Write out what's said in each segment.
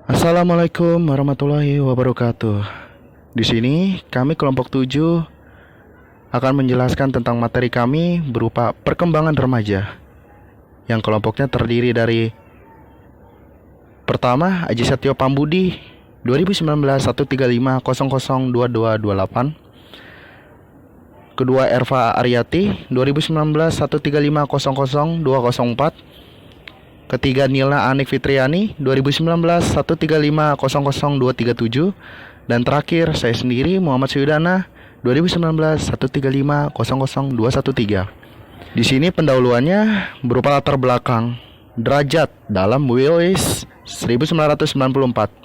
Assalamualaikum warahmatullahi wabarakatuh. Di sini kami kelompok 7 akan menjelaskan tentang materi kami berupa perkembangan remaja. Yang kelompoknya terdiri dari pertama Aji Setio Pambudi 2019 135002228. Kedua Erva Aryati 2019 135000204. Ketiga Nilna Anik Fitriani 2019 135000237. Dan terakhir saya sendiri Muhammad Syudana 2019 135000213. Di sini pendahuluannya berupa latar belakang. Derajat dalam WOS 1994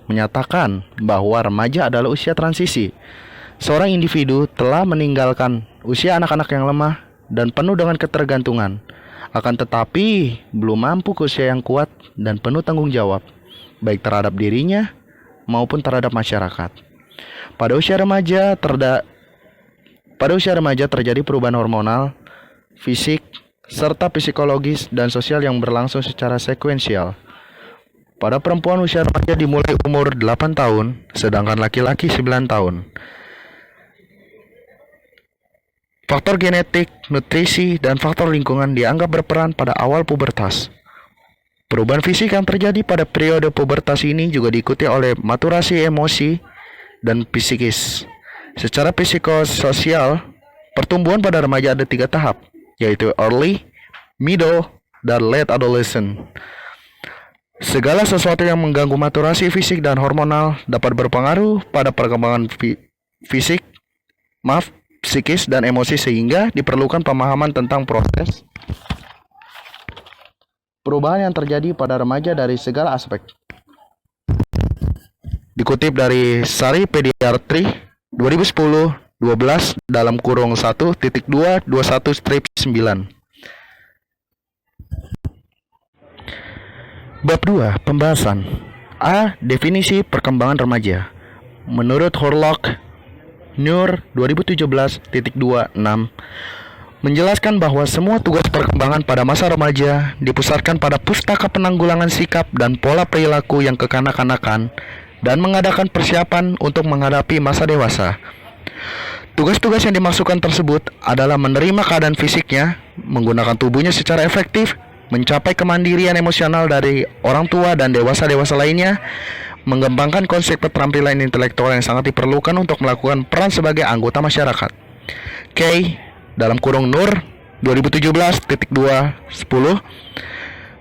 menyatakan bahwa remaja adalah usia transisi. Seorang individu telah meninggalkan usia anak-anak yang lemah dan penuh dengan ketergantungan, akan tetapi belum mampu ke usia yang kuat dan penuh tanggung jawab, baik terhadap dirinya maupun terhadap masyarakat. Pada usia remaja terjadi perubahan hormonal, fisik, serta psikologis dan sosial yang berlangsung secara sekuensial. Pada perempuan usia remaja dimulai umur 8 tahun, sedangkan laki-laki 9 tahun. Faktor genetik, nutrisi, dan faktor lingkungan dianggap berperan pada awal pubertas. Perubahan fisik yang terjadi pada periode pubertas ini juga diikuti oleh maturasi emosi dan psikis. Secara psikososial, pertumbuhan pada remaja ada 3 tahap, yaitu early, middle, dan late adolescent. Segala sesuatu yang mengganggu maturasi fisik dan hormonal dapat berpengaruh pada perkembangan fisik, psikis, dan emosi, sehingga diperlukan pemahaman tentang proses perubahan yang terjadi pada remaja dari segala aspek. Dikutip dari Sari Pediatri 2010-12 dalam kurung 1.221-9. Bab 2. Pembahasan. A. Definisi perkembangan remaja. Menurut Horlock, Nur 2017.26 menjelaskan bahwa semua tugas perkembangan pada masa remaja dipusatkan pada pustaka penanggulangan sikap dan pola perilaku yang kekanak-kanakan dan mengadakan persiapan untuk menghadapi masa dewasa. Tugas-tugas yang dimaksudkan tersebut adalah menerima keadaan fisiknya, menggunakan tubuhnya secara efektif, mencapai kemandirian emosional dari orang tua dan dewasa-dewasa lainnya, mengembangkan konsep keterampilan intelektual yang sangat diperlukan untuk melakukan peran sebagai anggota masyarakat. K. dalam kurung Nur 2017.210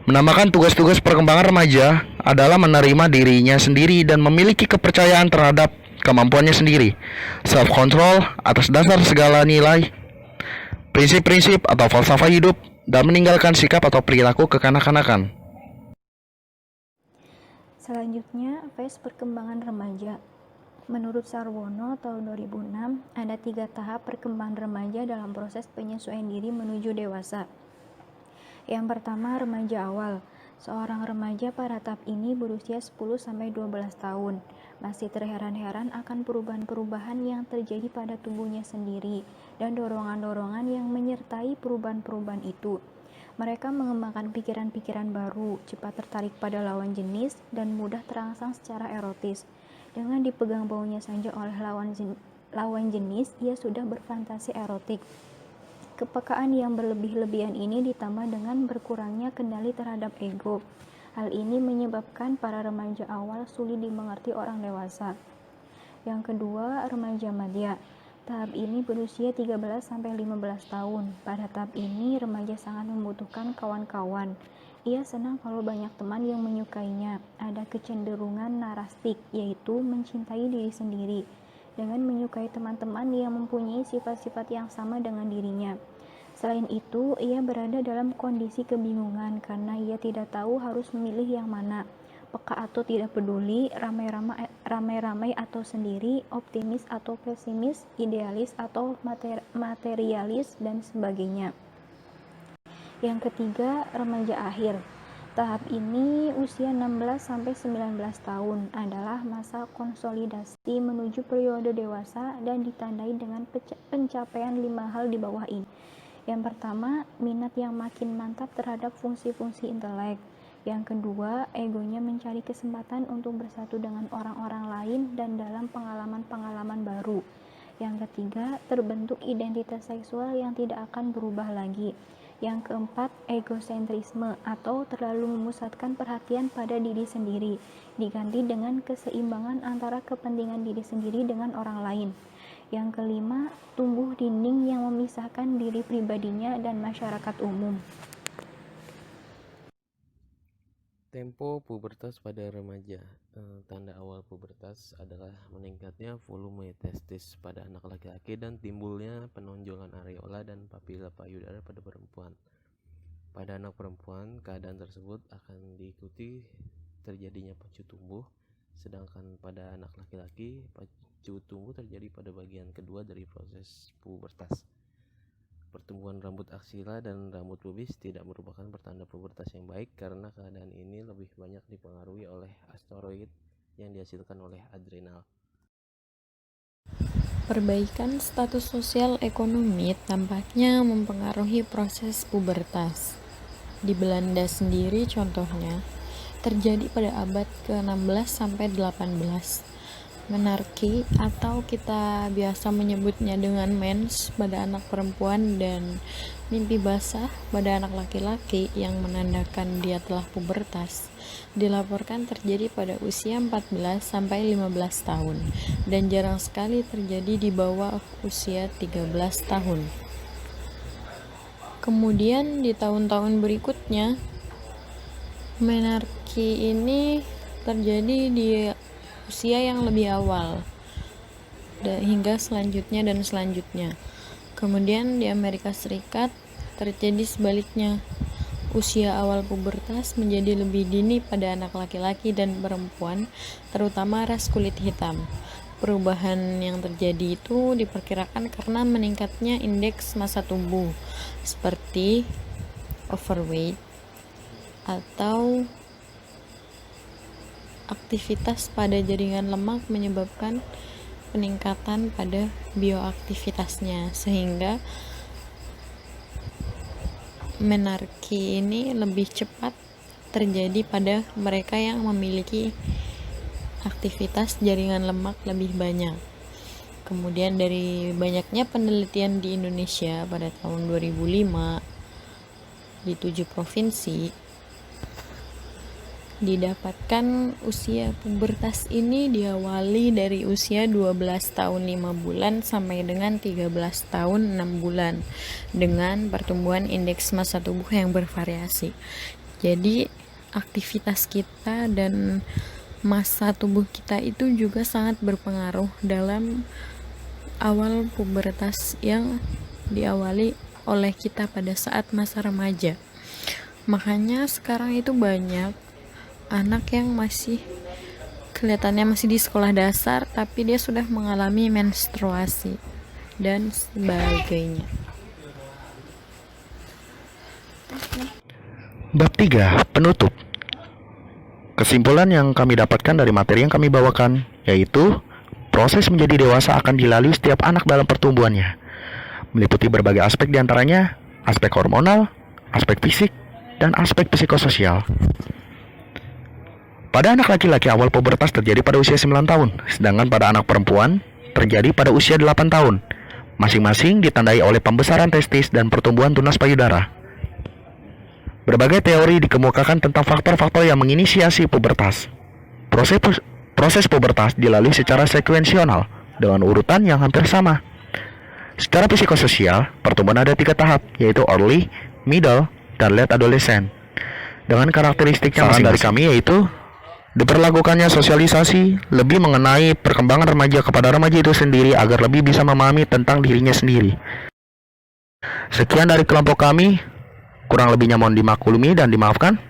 menamakan tugas-tugas perkembangan remaja adalah menerima dirinya sendiri dan memiliki kepercayaan terhadap kemampuannya sendiri, self-control atas dasar segala nilai, prinsip-prinsip atau falsafah hidup, dan meninggalkan sikap atau perilaku kekanak-kanakan. Selanjutnya, fase perkembangan remaja. Menurut Sarwono tahun 2006, ada 3 tahap perkembangan remaja dalam proses penyesuaian diri menuju dewasa. Yang pertama, remaja awal. Seorang remaja pada tahap ini berusia 10-12 tahun, masih terheran-heran akan perubahan-perubahan yang terjadi pada tubuhnya sendiri dan dorongan-dorongan yang menyertai perubahan-perubahan itu. Mereka mengembangkan pikiran-pikiran baru, cepat tertarik pada lawan jenis, dan mudah terangsang secara erotis. Dengan dipegang baunya saja oleh lawan jenis, ia sudah berfantasi erotik. Kepekaan yang berlebih-lebihan ini ditambah dengan berkurangnya kendali terhadap ego. Hal ini menyebabkan para remaja awal sulit dimengerti orang dewasa. Yang kedua, remaja madya. Tahap ini berusia 13-15 tahun. Pada tahap ini, remaja sangat membutuhkan kawan-kawan. Ia senang kalau banyak teman yang menyukainya. Ada kecenderungan narastik, yaitu mencintai diri sendiri, dengan menyukai teman-teman yang mempunyai sifat-sifat yang sama dengan dirinya. Selain itu, ia berada dalam kondisi kebingungan karena ia tidak tahu harus memilih yang mana. Peka atau tidak peduli, ramai-ramai atau sendiri, optimis atau pesimis, idealis atau materialis, dan sebagainya. Yang ketiga, remaja akhir. Tahap ini usia 16-19 tahun adalah masa konsolidasi menuju periode dewasa dan ditandai dengan pencapaian 5 hal di bawah ini. Yang pertama, minat yang makin mantap terhadap fungsi-fungsi intelek. Yang kedua, egonya mencari kesempatan untuk bersatu dengan orang-orang lain dan dalam pengalaman-pengalaman baru. Yang ketiga, terbentuk identitas seksual yang tidak akan berubah lagi. Yang keempat, egosentrisme atau terlalu memusatkan perhatian pada diri sendiri, diganti dengan keseimbangan antara kepentingan diri sendiri dengan orang lain. Yang kelima, tumbuh dinding yang memisahkan diri pribadinya dan masyarakat umum. Tempo pubertas pada remaja. Tanda awal pubertas adalah meningkatnya volume testis pada anak laki-laki dan timbulnya penonjolan areola dan papila payudara pada perempuan. Pada anak perempuan, keadaan tersebut akan diikuti terjadinya pacu tumbuh, sedangkan pada anak laki-laki, pacu tumbuh terjadi pada bagian kedua dari proses pubertas. Pertumbuhan rambut aksila dan rambut pubis tidak merupakan pertanda pubertas yang baik karena keadaan ini lebih banyak dipengaruhi oleh steroid yang dihasilkan oleh adrenal. Perbaikan status sosial ekonomi tampaknya mempengaruhi proses pubertas. Di Belanda sendiri contohnya, terjadi pada abad ke-16 sampai 18. Menarki atau kita biasa menyebutnya dengan mens pada anak perempuan dan mimpi basah pada anak laki-laki yang menandakan dia telah pubertas dilaporkan terjadi pada usia 14 sampai 15 tahun dan jarang sekali terjadi di bawah usia 13 tahun. Kemudian di tahun-tahun berikutnya menarki ini terjadi di usia yang lebih awal hingga selanjutnya dan selanjutnya. Kemudian di Amerika Serikat terjadi sebaliknya. Usia awal pubertas menjadi lebih dini pada anak laki-laki dan perempuan, terutama ras kulit hitam. Perubahan yang terjadi itu diperkirakan karena meningkatnya indeks massa tubuh seperti overweight atau aktivitas pada jaringan lemak menyebabkan peningkatan pada bioaktivitasnya, sehingga menarki ini lebih cepat terjadi pada mereka yang memiliki aktivitas jaringan lemak lebih banyak. Kemudian dari banyaknya penelitian di Indonesia pada tahun 2005 di 7 provinsi didapatkan usia pubertas ini diawali dari usia 12 tahun 5 bulan sampai dengan 13 tahun 6 bulan dengan pertumbuhan indeks massa tubuh yang bervariasi. Jadi aktivitas kita dan massa tubuh kita itu juga sangat berpengaruh dalam awal pubertas yang diawali oleh kita pada saat masa remaja. Makanya sekarang itu banyak anak yang masih kelihatannya masih di sekolah dasar tapi dia sudah mengalami menstruasi dan sebagainya. Bab 3. Penutup. Kesimpulan yang kami dapatkan dari materi yang kami bawakan yaitu proses menjadi dewasa akan dilalui setiap anak dalam pertumbuhannya, meliputi berbagai aspek diantaranya aspek hormonal, aspek fisik, dan aspek psikososial. Pada anak laki-laki awal pubertas terjadi pada usia 9 tahun, sedangkan pada anak perempuan terjadi pada usia 8 tahun. Masing-masing ditandai oleh pembesaran testis dan pertumbuhan tunas payudara. Berbagai teori dikemukakan tentang faktor-faktor yang menginisiasi pubertas. Proses pubertas dilalui secara sekuensional dengan urutan yang hampir sama. Secara psikososial, pertumbuhan ada 3 tahap, yaitu early, middle, dan late adolescent. Dengan karakteristiknya masing-masing dari kami yaitu diperlakukannya sosialisasi lebih mengenai perkembangan remaja kepada remaja itu sendiri agar lebih bisa memahami tentang dirinya sendiri. Sekian dari kelompok kami, kurang lebihnya mohon dimaklumi dan dimaafkan.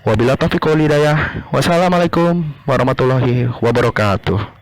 Wabillahi taufiq wal hidayah. Wassalamualaikum warahmatullahi wabarakatuh.